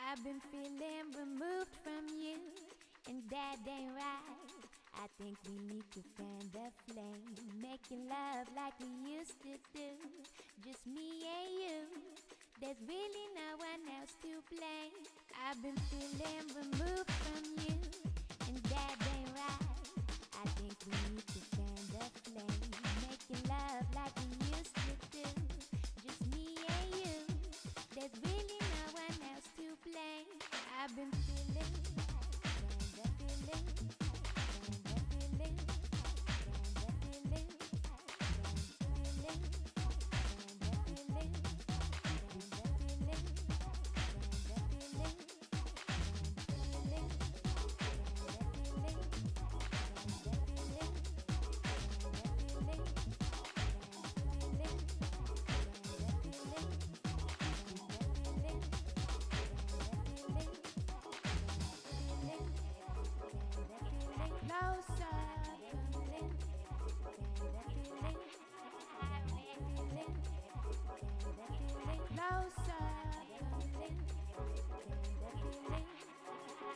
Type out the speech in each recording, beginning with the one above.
I've been feeling removed from you, and that ain't right. I think we need to fan the flame, making love like we used to do. Just me and you, there's really no one else to blame. I've been feeling removed from you, and that ain't right. I think we need to fan the flame, making love like we used to do. Just me and you, there's really no one else to blame. I've been feeling, fan the feeling, fan the feeling, fan the feeling, fan the feeling, fan the feeling, fan the feeling, fan the feeling,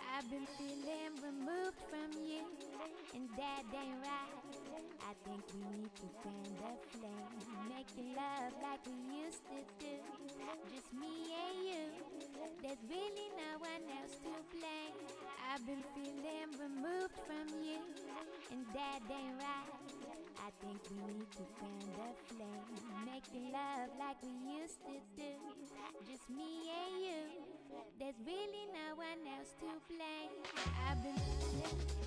I've been feeling removed from you, and that ain't right. I think we need to fan the flame, making love like we used to do. Just me and you, there's really no one else to blame. I've been feeling removed from you, and that ain't right. I think we need to fan the flame, making love like we used to do. Just me and you, there's really no one else to blame. I've been feeling.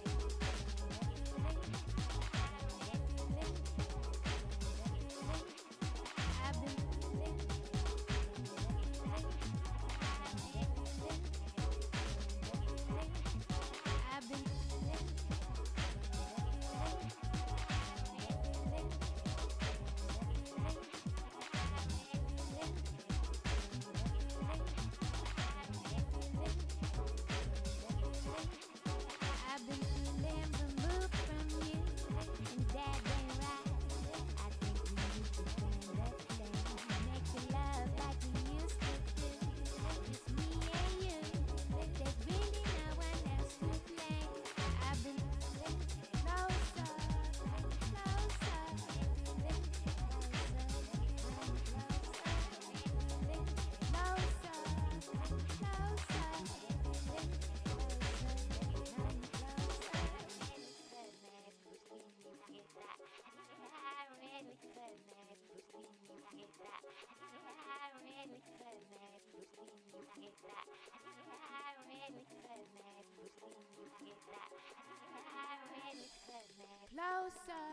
Closer,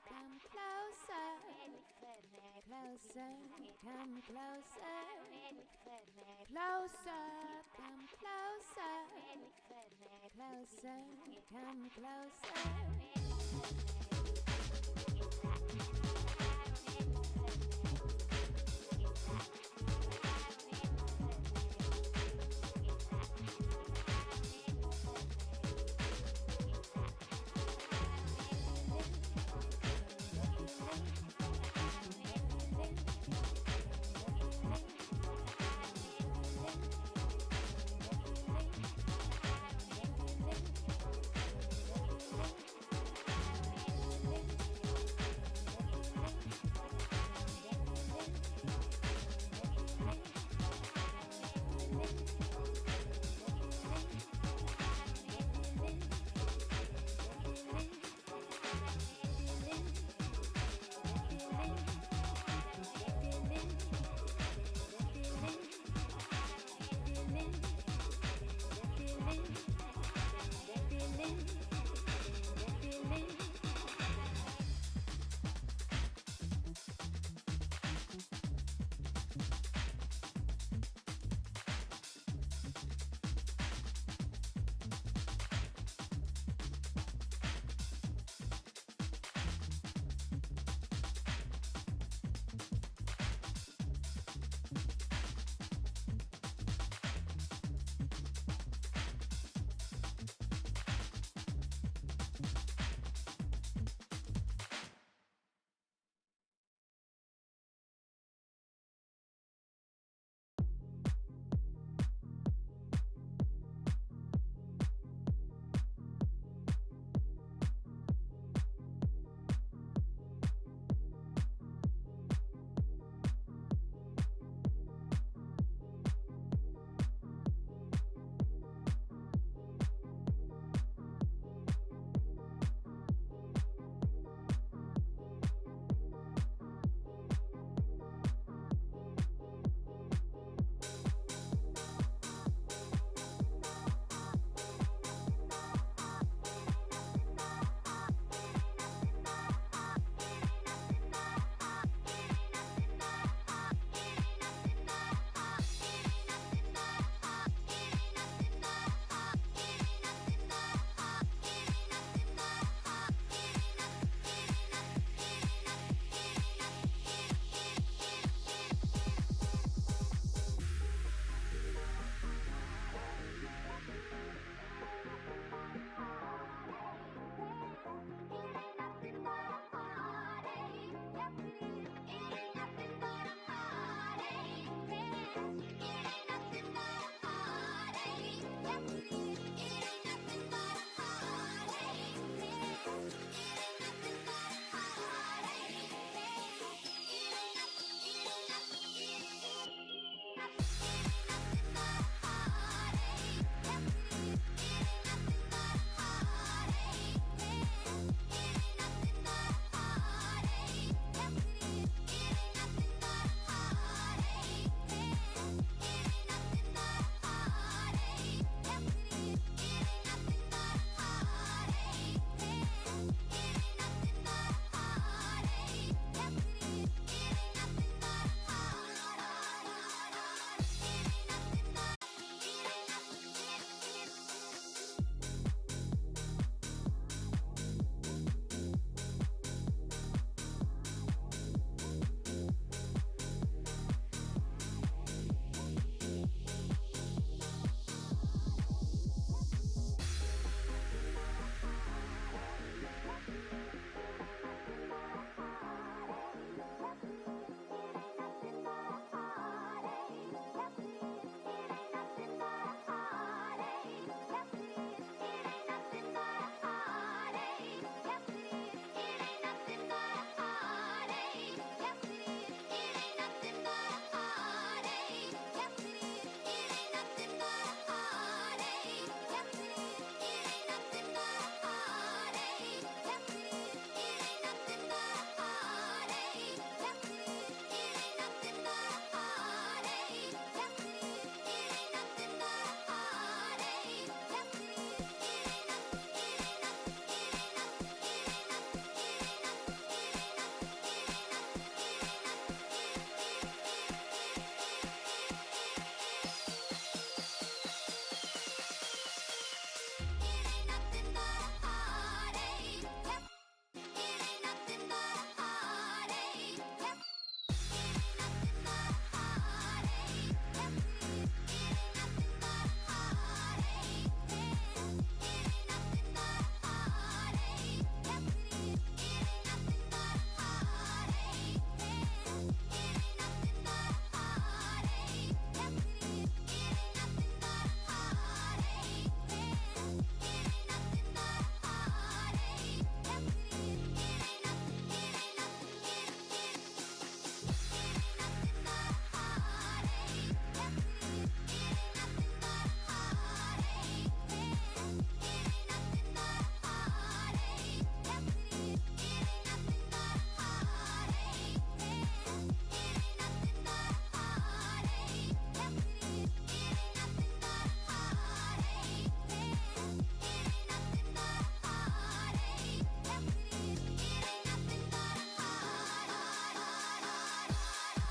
come closer, closer, come closer, closer, come closer, closer, come closer.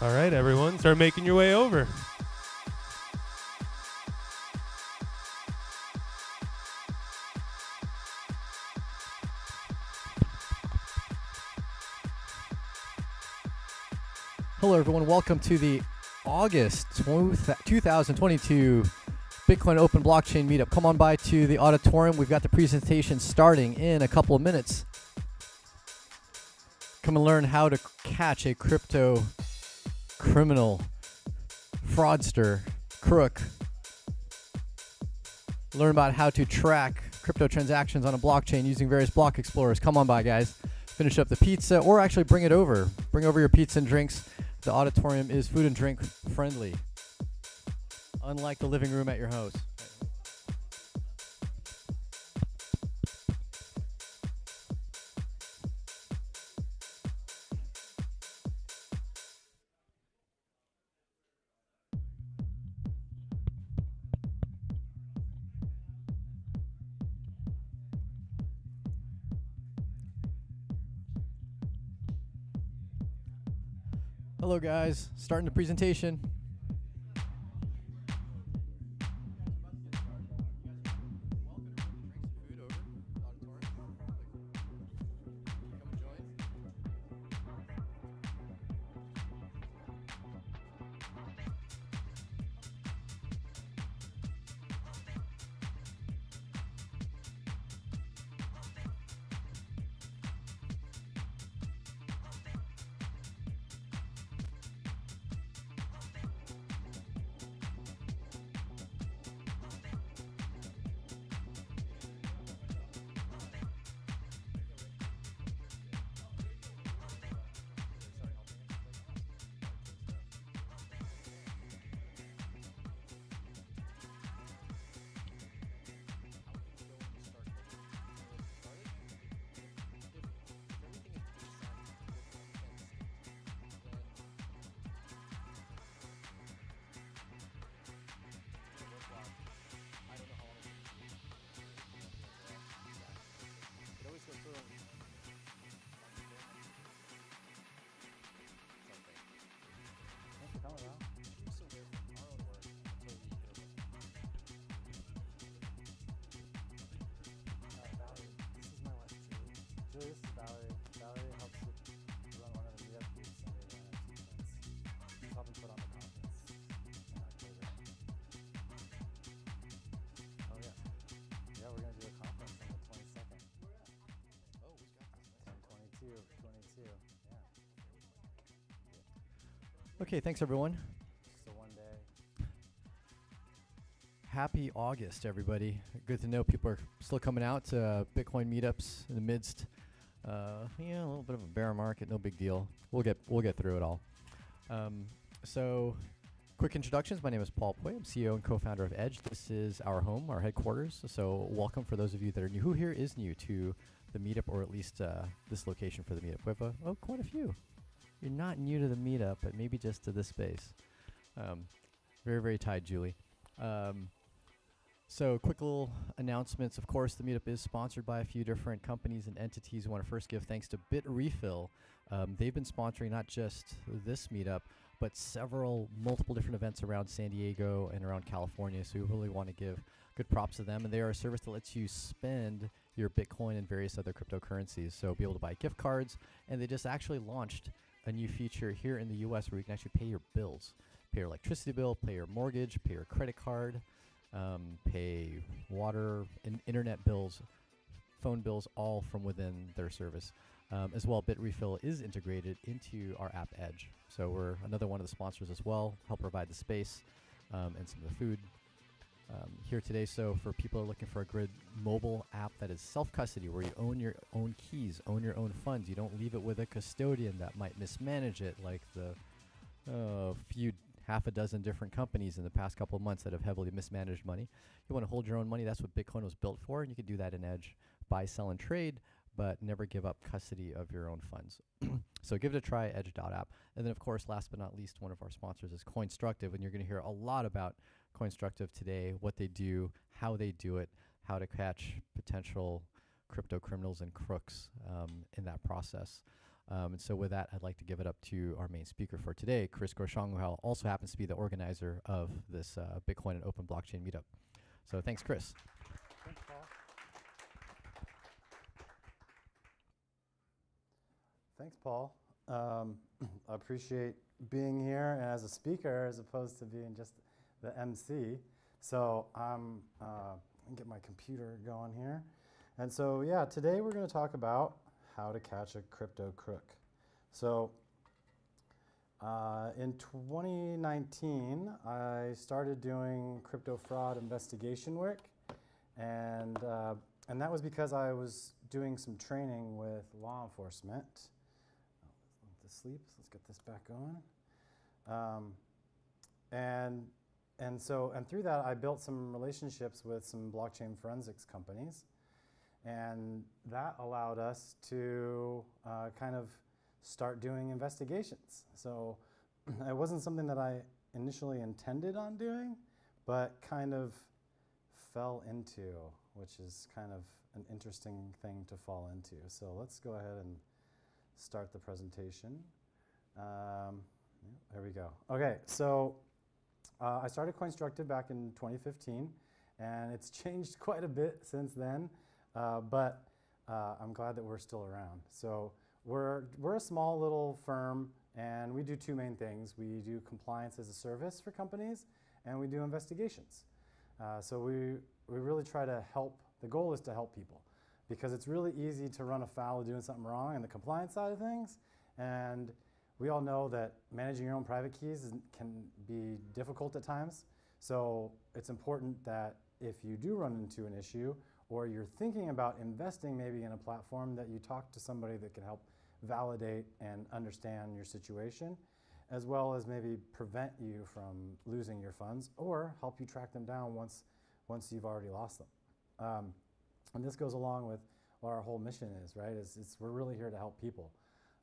All right, everyone, start making your way over. Hello, everyone. Welcome to the August 2022 Bitcoin Open Blockchain Meetup. Come on by to the auditorium. We've got the presentation starting in a couple of minutes. Come and learn how to catch a crypto criminal, fraudster, crook. Learn about how to track crypto transactions on a blockchain using various block explorers. Come on by, guys. Finish up the pizza, or actually bring it over. Bring over your pizza and drinks. The auditorium is food and drink friendly, unlike the living room at your house. Hello, guys. Starting the presentation. Okay, thanks, everyone. Just a one day. Happy August, everybody. Good to know people are still coming out to Bitcoin meetups in the midst. A little bit of a bear market, no big deal. We'll get through it all. So, quick introductions. My name is Paul Pui. I'm CEO and co-founder of Edge. This is our home, our headquarters. So, welcome for those of you that are new. Who here is new to the meetup, or at least this location for the meetup? We have quite a few. You're not new to the meetup, but maybe just to this space. Very, very tied, Julie. So quick little announcements. Of course, the meetup is sponsored by a few different companies and entities. We want to first give thanks to BitRefill. They've been sponsoring not just this meetup, but multiple different events around San Diego and around California. So we really want to give good props to them. And they are a service that lets you spend your Bitcoin and various other cryptocurrencies. So be able to buy gift cards. And they just actually launched a new feature here in the US where you can actually pay your bills. Pay your electricity bill, pay your mortgage, pay your credit card, pay water and internet bills, phone bills, all from within their service. As well, BitRefill is integrated into our app Edge. So we're another one of the sponsors as well, help provide the space and some of the food here today. So for people who are looking for a good mobile app that is self-custody, where you own your own keys, own your own funds, you don't leave it with a custodian that might mismanage it, like the half a dozen different companies in the past couple of months that have heavily mismanaged money. You want to hold your own money. That's what Bitcoin was built for, and you can do that in Edge. Buy, sell, and trade, but never give up custody of your own funds. So give it a try, edge.app. And then, of course, last but not least, one of our sponsors is CoinStructive, and you're going to hear a lot about CoinStructive today, what they do, how they do it, how to catch potential crypto criminals and crooks in that process. And so with that, I'd like to give it up to our main speaker for today, Chris Groshong, who also happens to be the organizer of this Bitcoin and Open Blockchain meetup. So thanks, Chris. Thanks, Paul. Thanks, Paul. I appreciate being here as a speaker as opposed to being just the MC. So I'm gonna get my computer going here. And so, yeah, today we're going to talk about how to catch a crypto crook. So in 2019, I started doing crypto fraud investigation work. And that was because I was doing some training with law enforcement. Oh, let this sleep. Let's get this back going. And through that, I built some relationships with some blockchain forensics companies. And that allowed us to kind of start doing investigations. So it wasn't something that I initially intended on doing, but kind of fell into, which is kind of an interesting thing to fall into. So let's go ahead and start the presentation. There we go. Okay, so I started CoinStructive back in 2015, and it's changed quite a bit since then, but I'm glad that we're still around. So we're a small little firm, and we do two main things. We do compliance as a service for companies, and we do investigations. So we really try to help. The goal is to help people, because it's really easy to run afoul of doing something wrong in the compliance side of things. And we all know that managing your own private keys can be difficult at times. So it's important that if you do run into an issue, or you're thinking about investing maybe in a platform, that you talk to somebody that can help validate and understand your situation, as well as maybe prevent you from losing your funds, or help you track them down once you've already lost them. And this goes along with what our whole mission is, right? We're really here to help people,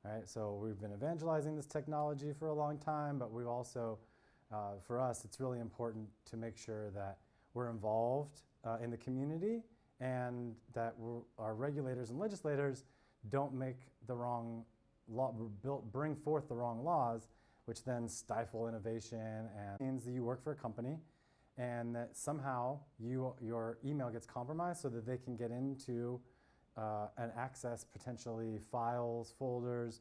right? So we've been evangelizing this technology for a long time, but we've also, for us, it's really important to make sure that we're involved in the community, and that our regulators and legislators don't make the wrong law, bring forth the wrong laws, which then stifle innovation, and means that you work for a company and that somehow your email gets compromised so that they can get into and access potentially files, folders,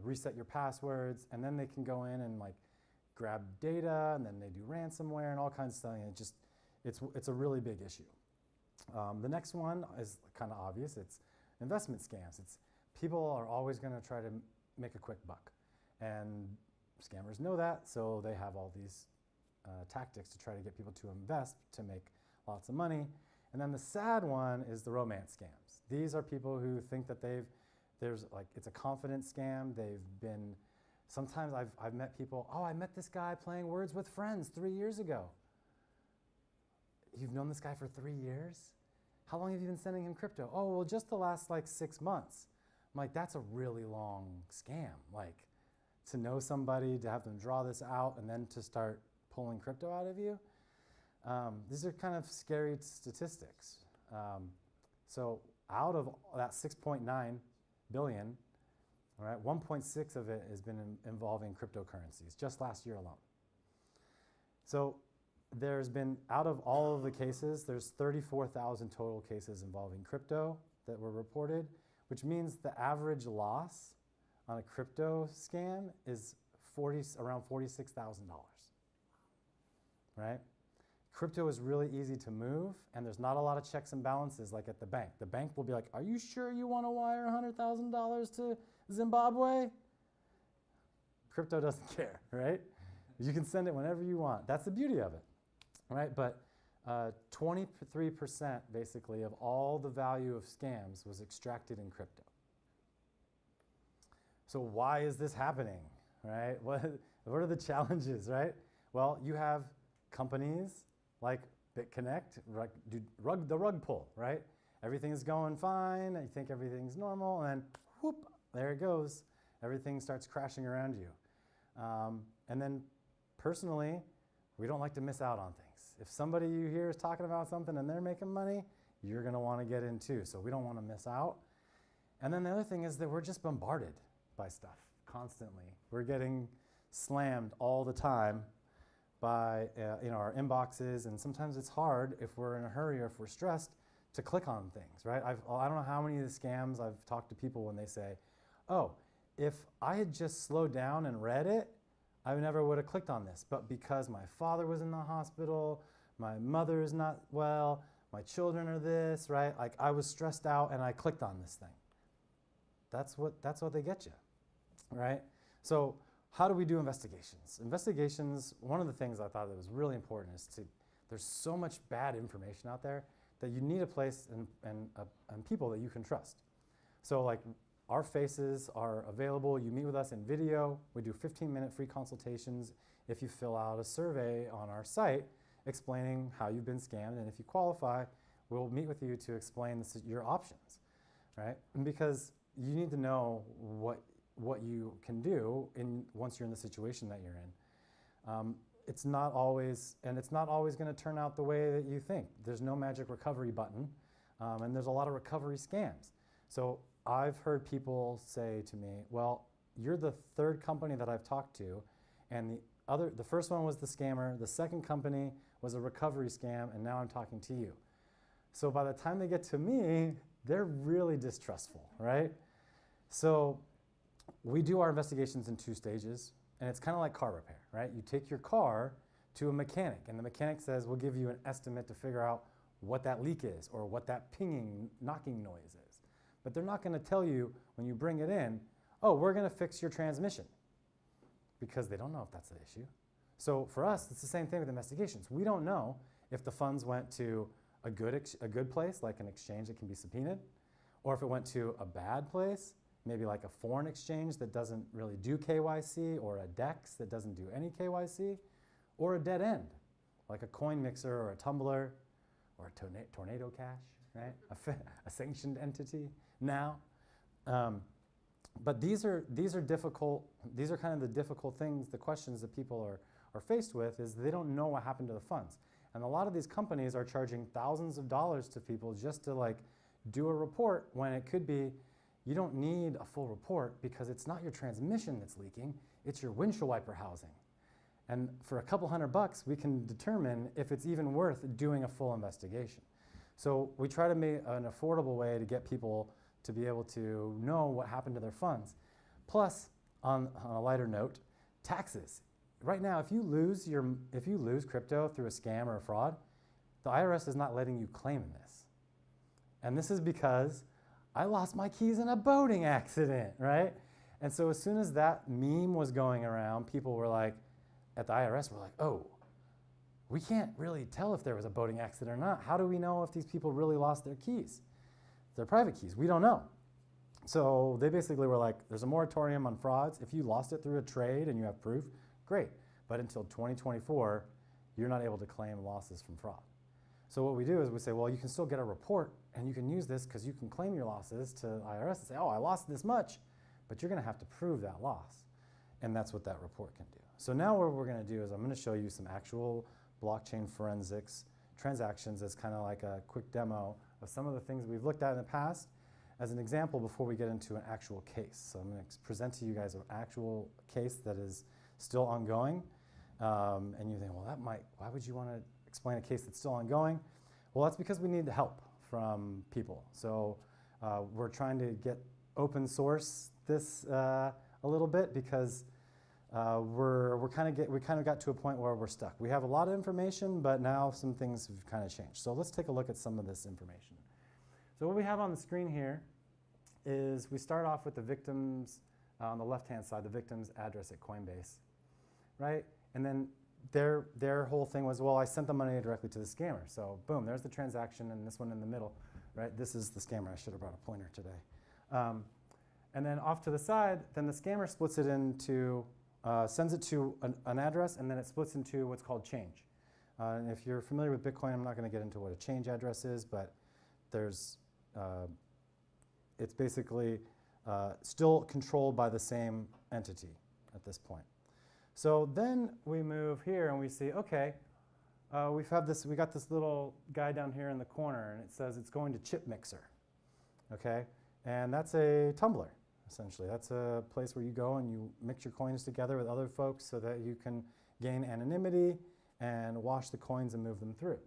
reset your passwords, and then they can go in and like grab data, and then they do ransomware and all kinds of stuff. And it's a really big issue. The next one is kind of obvious. It's investment scams. People are always going to try to make a quick buck, and scammers know that, so they have all these tactics to try to get people to invest to make lots of money. And then the sad one is the romance scams. These are people who think that it's a confidence scam. Sometimes I've met people, oh, I met this guy playing Words with Friends 3 years ago. You've known this guy for 3 years? How long have you been sending him crypto? Oh, well, just the last 6 months. I'm like, that's a really long scam. To know somebody, to have them draw this out, and then to start pulling crypto out of you. These are kind of scary statistics. So out of that 6.9 billion, all right, 1.6 of it has been involving cryptocurrencies, just last year alone. So there's been, out of all of the cases, there's 34,000 total cases involving crypto that were reported, which means the average loss on a crypto scam is around $46,000, right? Crypto is really easy to move, and there's not a lot of checks and balances like at the bank. The bank will be like, are you sure you want to wire $100,000 to Zimbabwe? Crypto doesn't care, right? You can send it whenever you want. That's the beauty of it, right? But 23% basically of all the value of scams was extracted in crypto. So why is this happening, right? What are the challenges, right? Well, you have companies like BitConnect, the rug pull, right? Everything is going fine, you think everything's normal, and then whoop, there it goes. Everything starts crashing around you. And then personally, we don't like to miss out on things. If somebody you hear is talking about something and they're making money, you're gonna wanna get in too, so we don't wanna miss out. And then the other thing is that we're just bombarded. by stuff constantly. We're getting slammed all the time by our inboxes, and sometimes it's hard if we're in a hurry or if we're stressed to click on things, right? I don't know how many of the scams I've talked to people when they say, oh, if I had just slowed down and read it, I never would have clicked on this. But because my father was in the hospital, my mother is not well, my children are this, right? Like I was stressed out and I clicked on this thing. That's what they get you, right? So how do we do investigations? Investigations, one of the things I thought that was really important is there's so much bad information out there that you need a place and people that you can trust. So like our faces are available. You meet with us in video. We do 15-minute free consultations if you fill out a survey on our site explaining how you've been scammed. And if you qualify, we'll meet with you to explain your options, right? And because you need to know what you can do once you're in the situation that you're in. It's not always going to turn out the way that you think. There's no magic recovery button, and there's a lot of recovery scams. So I've heard people say to me, well, you're the third company that I've talked to, and the first one was the scammer, the second company was a recovery scam, and now I'm talking to you. So by the time they get to me, they're really distrustful, right? So we do our investigations in 2 stages, and it's kind of like car repair, right? You take your car to a mechanic, and the mechanic says, we'll give you an estimate to figure out what that leak is or what that pinging, knocking noise is. But they're not going to tell you when you bring it in, oh, we're going to fix your transmission, because they don't know if that's the issue. So for us, it's the same thing with investigations. We don't know if the funds went to a good place, like an exchange that can be subpoenaed, or if it went to a bad place, maybe like a foreign exchange that doesn't really do KYC, or a DEX that doesn't do any KYC, or a dead end, like a coin mixer or a tumbler or a tornado cash, right? A sanctioned entity now. But these are difficult. These are kind of the difficult things, the questions that people are faced with, is they don't know what happened to the funds. And a lot of these companies are charging thousands of dollars to people just to like do a report, when it could be, you don't need a full report because it's not your transmission that's leaking, it's your windshield wiper housing. And for a couple $100, we can determine if it's even worth doing a full investigation. So we try to make an affordable way to get people to be able to know what happened to their funds. Plus, on a lighter note, taxes. Right now, if you lose crypto through a scam or a fraud, the IRS is not letting you claim this. And this is because I lost my keys in a boating accident, right? And so as soon as that meme was going around, people were like, at the IRS, were like, oh, we can't really tell if there was a boating accident or not. How do we know if these people really lost their keys? Their private keys, we don't know. So they basically were like, there's a moratorium on frauds. If you lost it through a trade and you have proof, great. But until 2024, you're not able to claim losses from fraud. So what we do is we say, well, you can still get a report and you can use this because you can claim your losses to IRS and say, oh, I lost this much, but you're going to have to prove that loss. And that's what that report can do. So now what we're going to do is I'm going to show you some actual blockchain forensics transactions as kind of like a quick demo of some of the things we've looked at in the past as an example before we get into an actual case. So I'm going to present to you guys an actual case that is still ongoing. And you think, well, why would you want to explain a case that's still ongoing? Well, that's because we need the help from people. So we're trying to get open source this a little bit because we kind of got to a point where we're stuck. We have a lot of information, but now some things have kind of changed. So let's take a look at some of this information. So what we have on the screen here is we start off with the victims on the left-hand side, the victim's address at Coinbase, right? And then their whole thing was, well, I sent the money directly to the scammer. So boom, there's the transaction, and this one in the middle, right? This is the scammer. I should have brought a pointer today. And then off to the side, then the scammer splits it into, sends it to an address, and then it splits into what's called change. And if you're familiar with Bitcoin, I'm not going to get into what a change address is, but there's, it's basically still controlled by the same entity at this point. So then we move here and we see, okay, we got this little guy down here in the corner, and it says it's going to chip mixer, okay? And that's a tumbler. essentially. That's a place where you go and you mix your coins together with other folks so that you can gain anonymity and wash the coins and move them through.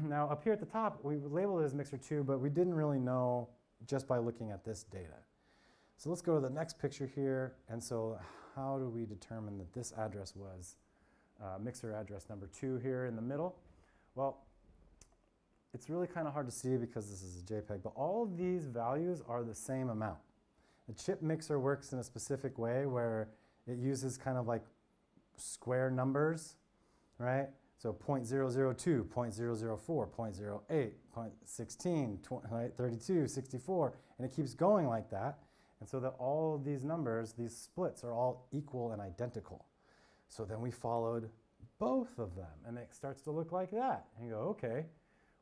Now, up here at the top, we labeled it as Mixer 2, but we didn't really know just by looking at this data. So let's go to the next picture here. And so how do we determine that this address was Mixer address number 2 here in the middle? Well, it's really kind of hard to see because this is a JPEG, but all of these values are the same amount. The chip mixer works in a specific way where it uses kind of like square numbers, right? So 0.002, 0.004, 0.08, 0.16, 32, 64, and it keeps going like that. And so that all of these numbers, these splits, are all equal and identical. So then we followed both of them, and it starts to look like that. And you go, okay,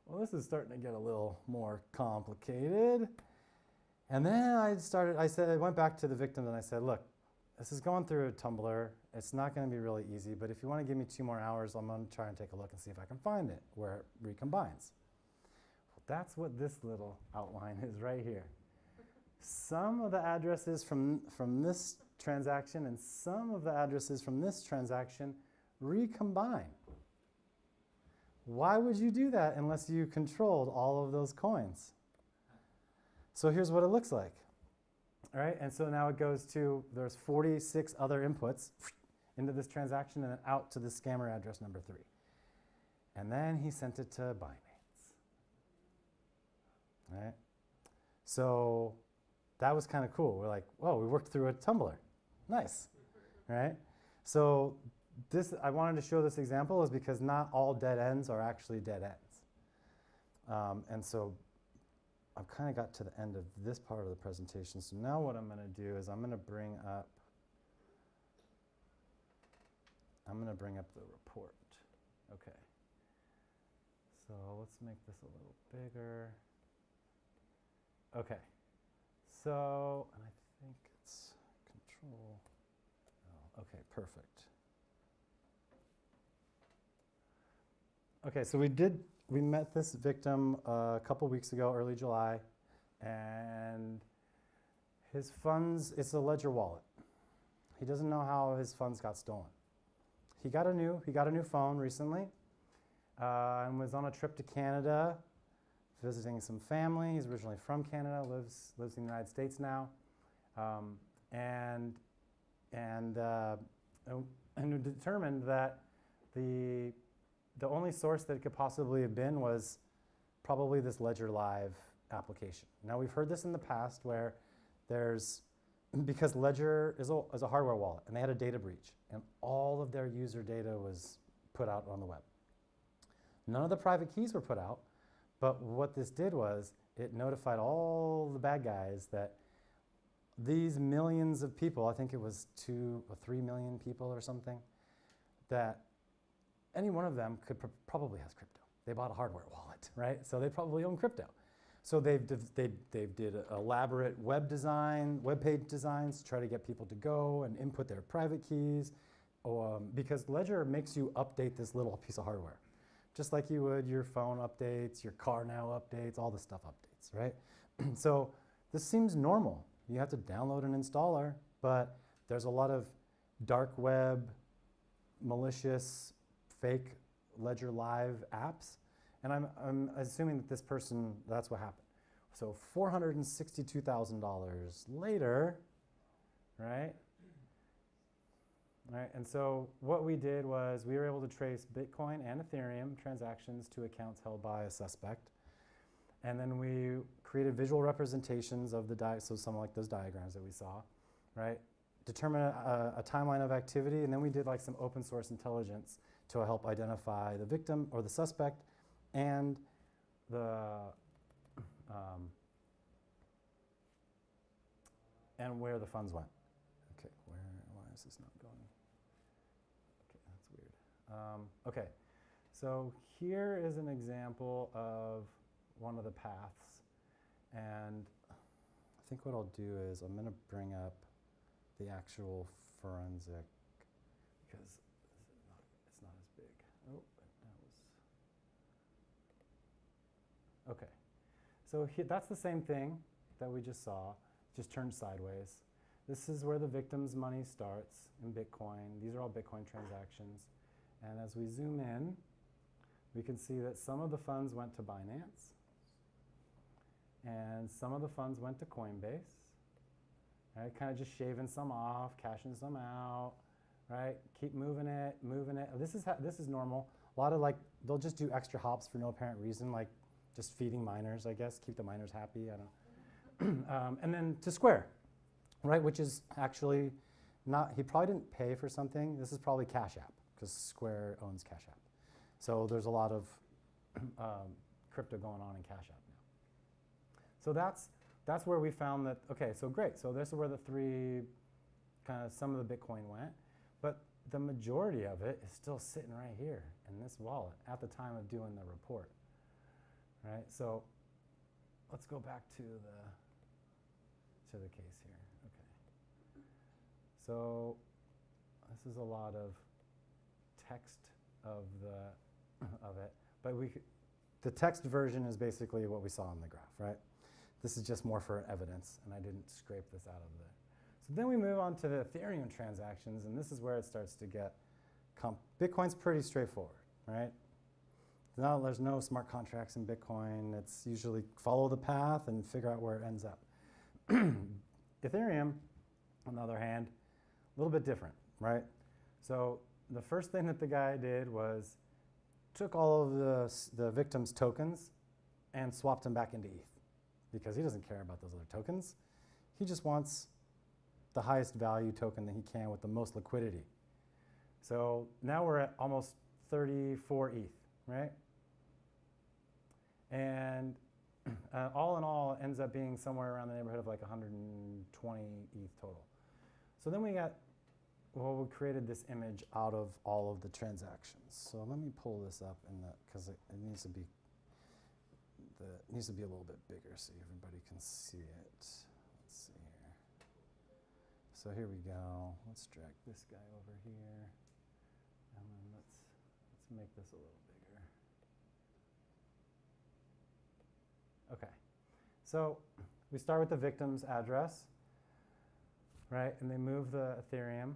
well, this is starting to get a little more complicated. And then I went back to the victims and I said, look, this is going through a Tumblr. It's not going to be really easy, but if you want to give me 2 more hours, I'm going to try and take a look and see if I can find it where it recombines. Well, that's what this little outline is right here. Some of the addresses from this transaction and some of the addresses from this transaction recombine. Why would you do that unless you controlled all of those coins? So here's what it looks like. All right, and so now it goes to, there's 46 other inputs into this transaction and then out to the scammer address number 3. And then he sent it to Binance. All right, so that was kind of cool. We're like, whoa, we worked through a Tumblr. Nice, all right? So this, I wanted to show this example is because not all dead ends are actually dead ends. And so I've kind of got to the end of this part of the presentation. So now what I'm going to do is I'm going to bring up the report. Okay. So let's make this a little bigger. Okay. So, and I think it's control. Oh, okay, perfect. Okay, so we met this victim a couple weeks ago, early July, and his funds, it's a Ledger wallet. He doesn't know how his funds got stolen. He got a new phone recently, and was on a trip to Canada, visiting some family. He's originally from Canada, lives in the United States now, and determined that the only source that it could possibly have been was probably this Ledger Live application. Now, we've heard this in the past where because Ledger is a hardware wallet, and they had a data breach, and all of their user data was put out on the web. None of the private keys were put out, but what this did was it notified all the bad guys that these millions of people, I think it was 2 or 3 million people or something, that any one of them probably has crypto. They bought a hardware wallet, right? So they probably own crypto. So they did elaborate web page designs to try to get people to go and input their private keys, because Ledger makes you update this little piece of hardware, just like you would your phone updates, your car now updates, all the stuff updates, right? So this seems normal. You have to download an installer, but there's a lot of dark web, malicious, fake Ledger Live apps. And I'm assuming that this person, that's what happened. So $462,000 later, right? Right, and so what we did was we were able to trace Bitcoin and Ethereum transactions to accounts held by a suspect. And then we created visual representations of so some like those diagrams that we saw, right? Determine a timeline of activity, and then we did like some open source intelligence to help identify the victim or the suspect and and where the funds went. Okay, why is this not going? Okay, that's weird. Okay, so here is an example of one of the paths, and I think what I'll do is I'm going to bring up the actual forensic because it's not as big. Oh, that was okay. So that's the same thing that we just saw. just turned sideways. This is where the victim's money starts in Bitcoin. These are all Bitcoin transactions. And as we zoom in, we can see that some of the funds went to Binance, and some of the funds went to Coinbase, right? Kind of just shaving some off, cashing some out, right? Keep moving it, moving it. This is normal. A lot of they'll just do extra hops for no apparent reason, like just feeding miners, I guess, keep the miners happy, I don't know. And then to Square, right, which is actually not, he probably didn't pay for something. This is probably Cash App, because Square owns Cash App. So there's a lot of crypto going on in Cash App now. So that's where we found that, okay, so great. So this is where the three, kind of some of the Bitcoin went. But the majority of it is still sitting right here in this wallet at the time of doing the report, right? So let's go back to the case here. Okay. So this is a lot of text of it, but the text version is basically what we saw on the graph, right? This is just more for evidence, and I didn't scrape this out of there. So then we move on to the Ethereum transactions, and this is where it starts to get Bitcoin's pretty straightforward, right? There's no smart contracts in Bitcoin. It's usually follow the path and figure out where it ends up. Ethereum, on the other hand, a little bit different, right? So the first thing that the guy did was took all of the victim's tokens and swapped them back into ETH, because he doesn't care about those other tokens. He just wants the highest value token that he can with the most liquidity. So now we're at almost 34 ETH, right? And all in all, it ends up being somewhere around the neighborhood of like 120 ETH total. So then we created this image out of all of the transactions. So let me pull this up because it needs to be a little bit bigger so everybody can see it. Let's see here. So here we go. Let's drag this guy over here, and then let's make this a little bigger. Okay. So we start with the victim's address, right? And they move the Ethereum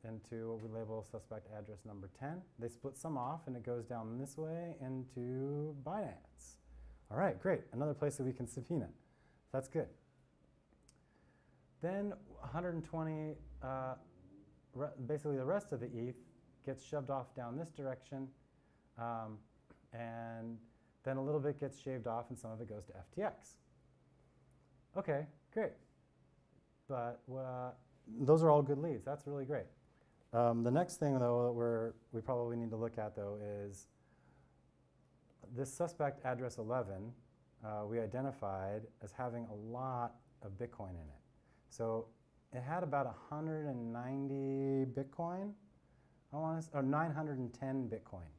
into what we label suspect address number 10. They split some off, and it goes down this way into Binance. All right, great. Another place that we can subpoena. That's good. Then 120, basically the rest of the ETH gets shoved off down this direction, and then a little bit gets shaved off, and some of it goes to FTX. Okay, great. But those are all good leads. That's really great. The next thing, though, that we probably need to look at, though, is this suspect address 11 we identified as having a lot of Bitcoin in it. So it had about 190 Bitcoin, or 910 Bitcoin.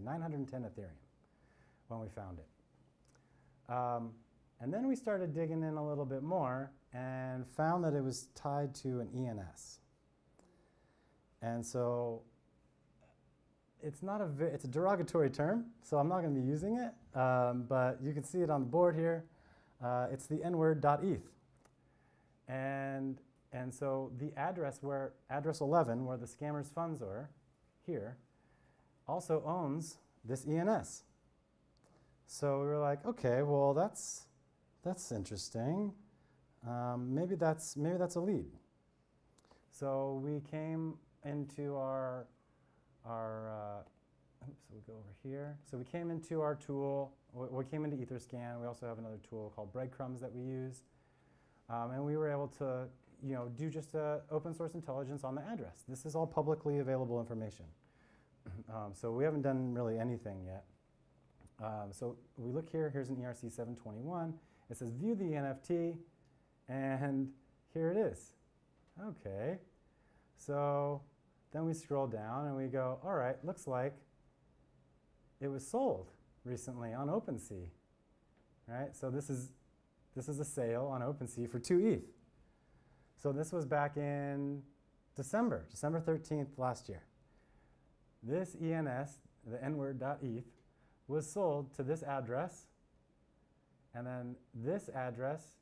910 Ethereum when we found it. And then we started digging in a little bit more and found that it was tied to an ENS. And so it's a derogatory term, so I'm not going to be using it, but you can see it on the board here. It's the nword.eth. And so the address 11, where the scammers' funds are, here, also owns this ENS. So we were like, okay, well that's interesting. Maybe that's a lead. So we came into our we'll go over here. So we came into our tool. We came into Etherscan. We also have another tool called Breadcrumbs that we use, and we were able to, do just open source intelligence on the address. This is all publicly available information. So we haven't done really anything yet. So we look here. Here's an ERC 721. It says view the NFT, and here it is. Okay. So then we scroll down and we go, all right, looks like it was sold recently on OpenSea, right? So this is a sale on OpenSea for 2 ETH. So this was back in December 13th last year. This ENS, the nword.eth, was sold to this address, and then this address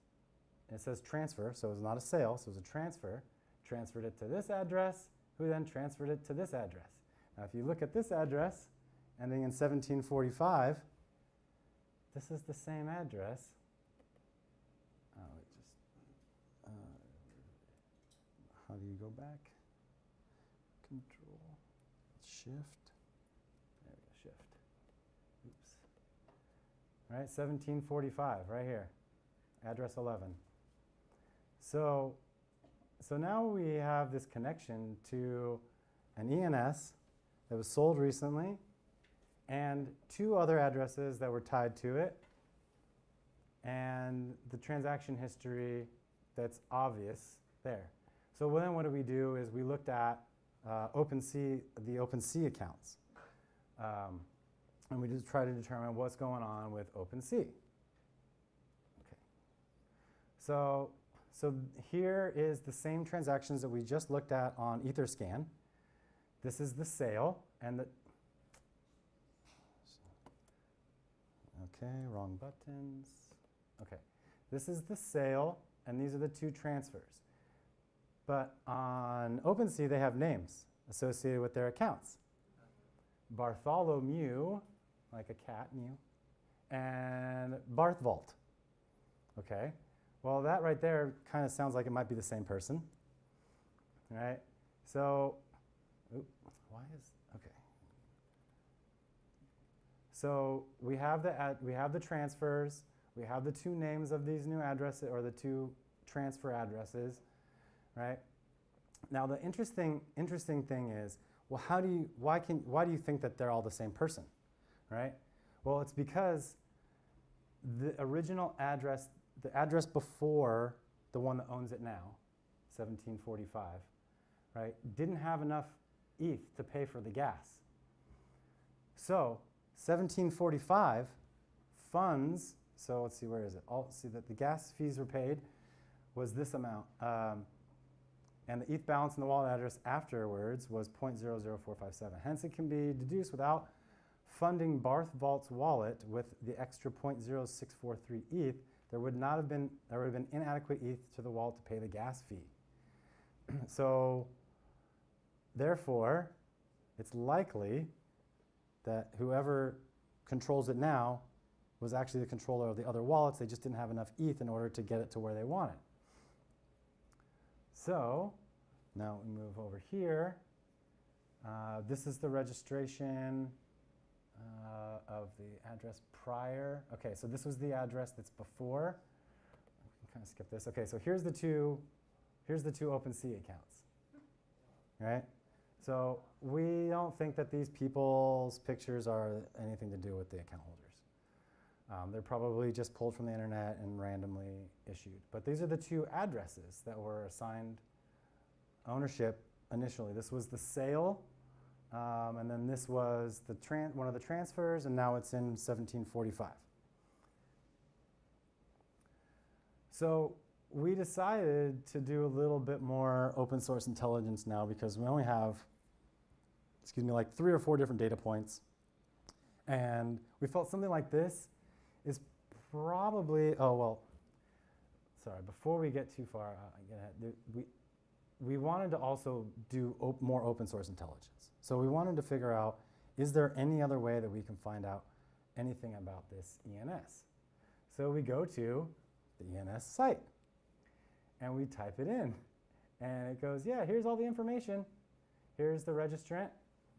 it says transfer, so it was not a sale, so it was a transfer. Transferred it to this address, who then transferred it to this address. Now, if you look at this address, ending in 1745, this is the same address. How do you go back? Control, Shift. There we go, Shift. Oops. All right, 1745, right here, address 11. So now we have this connection to an ENS that was sold recently and two other addresses that were tied to it, and the transaction history that's obvious there. So then what we do is we looked at the OpenSea accounts. And we just try to determine what's going on with OpenSea. Okay. So here is the same transactions that we just looked at on Etherscan. This is the sale and the, okay, wrong buttons. Okay, this is the sale and these are the two transfers. But on OpenSea, they have names associated with their accounts. Bartholomew, like a cat, mew, and Barthvault. Okay, well, that right there kind of sounds like it might be the same person. All right, so, okay. So we have the transfers, we have the two names of these new addresses, or the two transfer addresses. Right? Now the interesting thing is, well, why do you think that they're all the same person? Right? Well, it's because the original address, the address before the one that owns it now, 1745, right, didn't have enough ETH to pay for the gas. So 1745 funds, so let's see, where is it? See that the gas fees were paid was this amount. And the ETH balance in the wallet address afterwards was 0.00457. Hence, it can be deduced without funding Barthvault's wallet with the extra 0.0643 ETH, there would have been inadequate ETH to the wallet to pay the gas fee. So, therefore, it's likely that whoever controls it now was actually the controller of the other wallets. They just didn't have enough ETH in order to get it to where they wanted. So now we move over here. This is the registration of the address prior. Okay, so this was the address that's before. We can kind of skip this. Okay, so here's the two OpenSea accounts. Right? So we don't think that these people's pictures are anything to do with the account holders. They're probably just pulled from the internet and randomly issued. But these are the two addresses that were assigned ownership initially. This was the sale, and then this was the one of the transfers, and now it's in 1745. So we decided to do a little bit more open source intelligence now because we only have, like 3 or 4 different data points. And we felt something like this is probably, before we get too far, we wanted to also do more open source intelligence. So we wanted to figure out, is there any other way that we can find out anything about this ENS? So we go to the ENS site and we type it in. And it goes, yeah, here's all the information. Here's the registrant,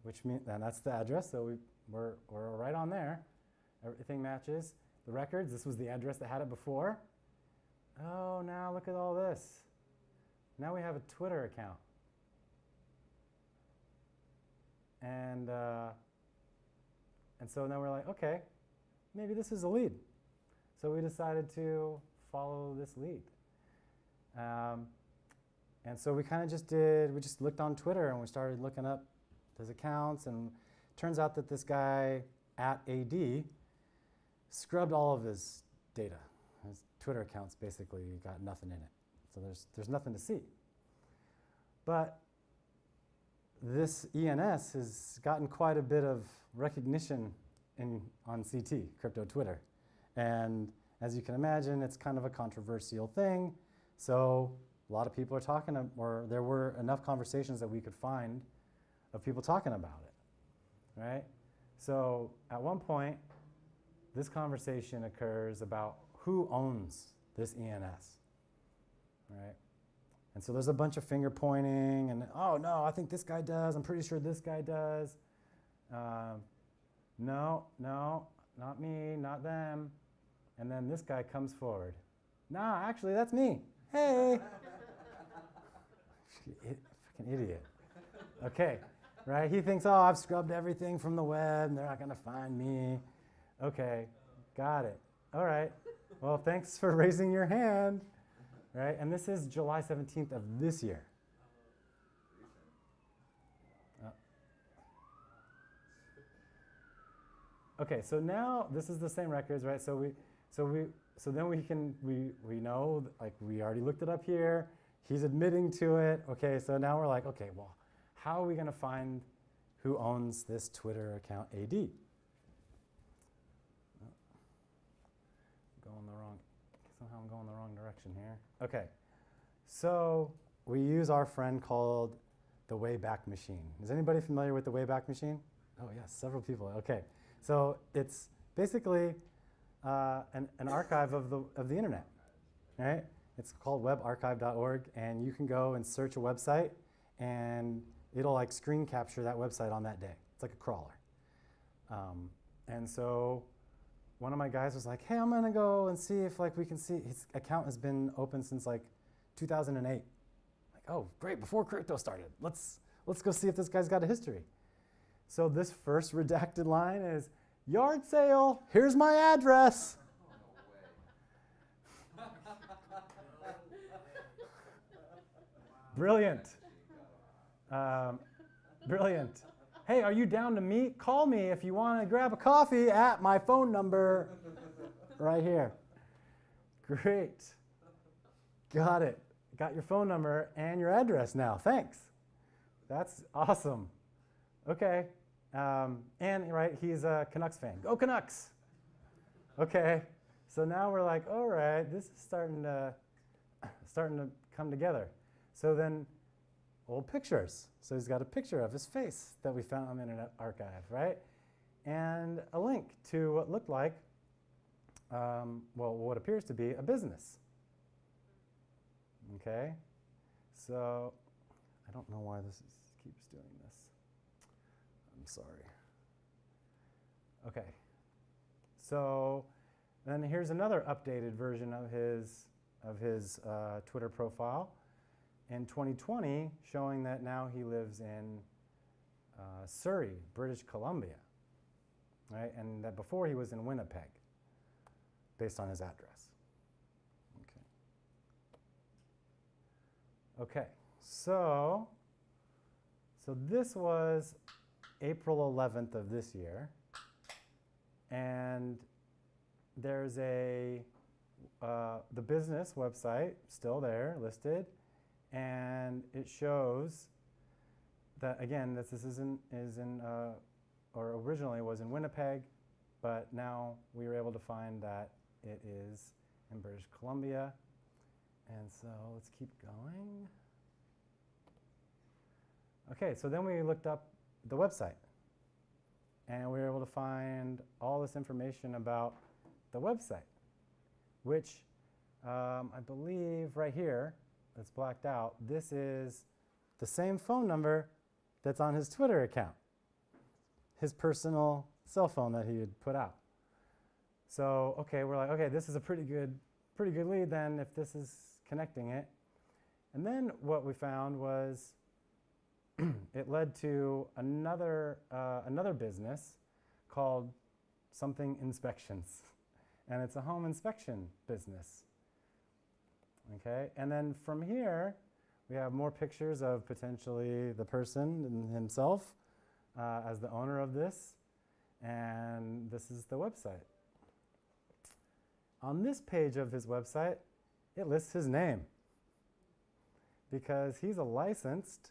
which means, and that's the address, so we're right on there. Everything matches. The records, this was the address that had it before. Oh, now look at all this. Now we have a Twitter account. And so then we're like, okay, maybe this is a lead. So we decided to follow this lead. And so we kind of we just looked on Twitter and we started looking up his accounts, and it turns out that this guy at AD scrubbed all of his data. His Twitter accounts basically got nothing in it. So there's nothing to see. But this ENS has gotten quite a bit of recognition on CT, crypto Twitter. And as you can imagine, it's kind of a controversial thing. So a lot of people are talking, or there were enough conversations that we could find of people talking about it, right? So at one point, this conversation occurs about who owns this ENS, right? And so there's a bunch of finger pointing and, oh no, I think this guy does, I'm pretty sure this guy does. No, not me, not them. And then this guy comes forward. Nah, actually that's me. Hey. Fucking idiot. Okay, right? He thinks, oh, I've scrubbed everything from the web and they're not gonna find me. Okay, got it. All right, well, thanks for raising your hand, right? And this is July 17th of this year. Okay, so now this is the same records, right? So then we know, like, we already looked it up here. He's admitting to it. Okay, so now we're like, okay, well, how are we gonna find who owns this Twitter account AD? Somehow I'm going the wrong direction here. Okay, so we use our friend called the Wayback Machine. Is anybody familiar with the Wayback Machine? Oh yes, several people. Okay, so it's basically an archive of the internet, right? It's called webarchive.org, and you can go and search a website, and it'll like screen capture that website on that day. It's like a crawler. And so one of my guys was like, hey, I'm gonna go and see if like we can see, his account has been open since like 2008. Like, oh, great, before crypto started. Let's go see if this guy's got a history. So this first redacted line is, yard sale, here's my address. Brilliant. Brilliant. Hey, are you down to meet? Call me if you want to grab a coffee at my phone number right here. Great. Got it. Got your phone number and your address now. Thanks. That's awesome. Okay. And right, he's a Canucks fan. Go Canucks. Okay. So now we're like, all right, this is starting to come together. So then, old pictures. So he's got a picture of his face that we found on the Internet Archive, right? And a link to what looked like, well, what appears to be a business. Okay? So I don't know why this keeps doing this. I'm sorry. Okay. So then here's another updated version of his Twitter profile in 2020, showing that now he lives in Surrey, British Columbia, right? And that before he was in Winnipeg, based on his address. Okay, so this was April 11th of this year, and there's the business website still there listed. And it shows that, again, this originally was in Winnipeg, but now we were able to find that it is in British Columbia. And so let's keep going. Okay, so then we looked up the website, and we were able to find all this information about the website, which I believe right here, that's blacked out, this is the same phone number that's on his Twitter account, his personal cell phone that he had put out. So, okay, we're like, okay, this is a pretty good lead then if this is connecting it. And then what we found was it led to another business called Something Inspections, and it's a home inspection business. Okay, and then from here, we have more pictures of potentially the person and himself as the owner of this, and this is the website. On this page of his website, it lists his name because he's a licensed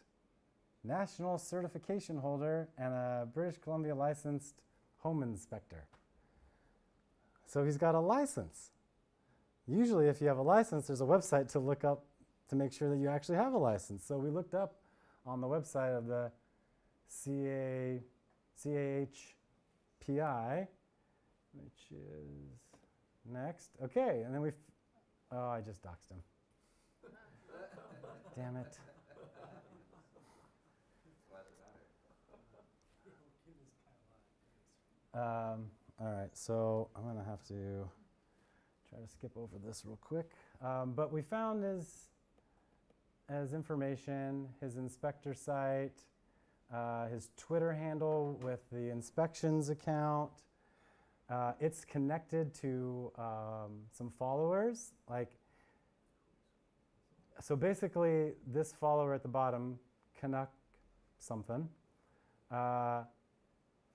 national certification holder and a British Columbia licensed home inspector. So he's got a license usually if you have a license, there's a website to look up to make sure that you actually have a license. So we looked up on the website of the CAHPI, which is next. Okay, and then oh, I just doxed him. Damn it. All right, so I'm going to have to try to skip over this real quick. But we found as information his inspector site, his Twitter handle with the inspections account. It's connected to some followers. So basically, this follower at the bottom, Canuck something, right?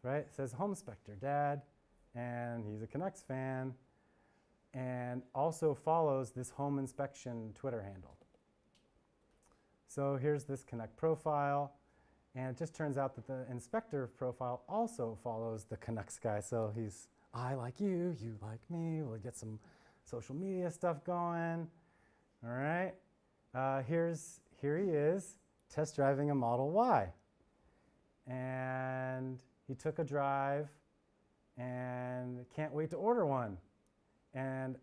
It says Home Inspector Dad, and he's a Canucks fan, and also follows this home inspection Twitter handle. So here's this Connect profile, and it just turns out that the inspector profile also follows the Canucks guy. So I like you, you like me, we'll get some social media stuff going. All right, here he is, test driving a Model Y. And he took a drive and can't wait to order one. And